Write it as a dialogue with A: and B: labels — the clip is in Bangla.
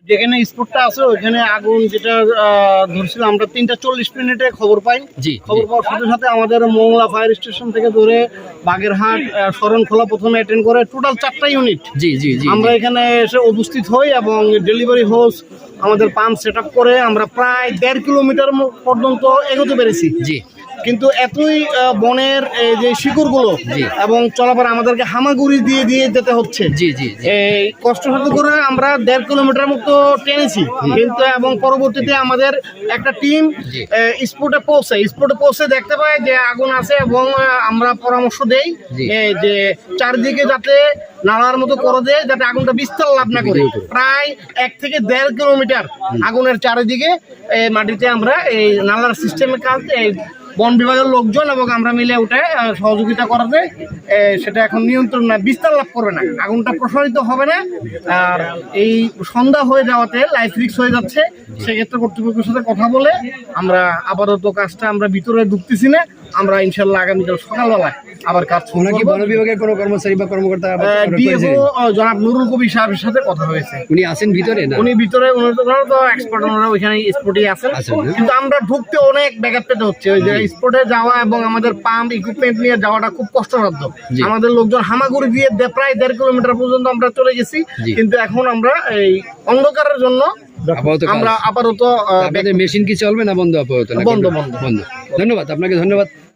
A: যেখানে স্পটটা আছে ওইখানে আগুন যেটা ধরছিল আমরা 3:40 খবর পাই। খবর পাওয়ার সাথে সাথে আমাদের মোংলা ফায়ার স্টেশন থেকে ধরে বাগেরহাট, শরণখোলা প্রথমে অ্যাটেন্ড করে টোটাল 4টা ইউনিট আমরা এখানে এসে উপস্থিত হই এবং ডেলিভারি হোস আমাদের পাম্প সেট আপ করে আমরা প্রায় 1.5 কিলোমিটার পর্যন্ত এগোতে পেরেছি। কিন্তু এতই বনের যে শিকড়গুলো এবং চলাফের আমাদেরকে হামাগুড়ি দিয়ে দিয়ে যেতে হচ্ছে। এই কষ্ট সাথে করে আমরা 1.5 কিলোমিটার মতো টেনেছি, কিন্তু এবং পরবর্তীতে আমাদের একটা টিম স্পটে পৌঁছে দেখতে পায় যে আগুন আছে এবং আমরা পরামর্শ দেই যে চারদিকে যাতে নালার মতো করে দেয় যাতে আগুনটা বিস্তার লাভ না করে। প্রায় 1 থেকে 1.5 কিলোমিটার আগুনের চারিদিকে মাটিতে আমরা এই নালার সিস্টেমে কাজ বন বিভাগের লোকজন এবং আমরা মিলে উঠে সহযোগিতা করাতে সেটা এখন নিয়ন্ত্রণ না, বিস্তার লাভ করবে না, আগুনটা প্রসারিত হবে না। আর এই সন্ধ্যা হয়ে যাওয়াতে লাইফ রিস্ক হয়ে যাচ্ছে। সেক্ষেত্রে কর্তৃপক্ষের সাথে কথা বলে আমরা আপাতত কাজটা আমরা ভিতরে ঢুকতেছি না, আমরা ইনশাল্লাহ আগামীকাল সকালবেলায় আবার কাজ শুরু করব।
B: বন বিভাগের কোনো কর্মচারী বা কর্মকর্তা
A: ডিএফও জনাব নুরুল কবির সাহেবের সাথে কথা হয়েছে।
B: উনি আছেন ভিতরে? না,
A: উনি ভিতরে, ওনারা তো এক্সপার্ট, ওনারা ওইখানে স্পটেই আছেন। কিন্তু আমরা ঢুকতে অনেক ব্যাকআপ পেতে হচ্ছে। ওই যে স্পটে যাওয়া এবং আমাদের পাম্প ইকুইপমেন্ট নিয়ে যাওয়াটা খুব কষ্টসাধ্য। আমাদের লোকজন হামাগুড়ি দিয়ে প্রায় 1.5 কিলোমিটার পর্যন্ত আমরা চলে গেছি, কিন্তু এখন আমরা এই অন্ধকারের জন্য আমরা আপাতত
B: মেশিন কি চলবে না বন্ধ?
A: বন্ধ।
B: ধন্যবাদ আপনাকে, ধন্যবাদ।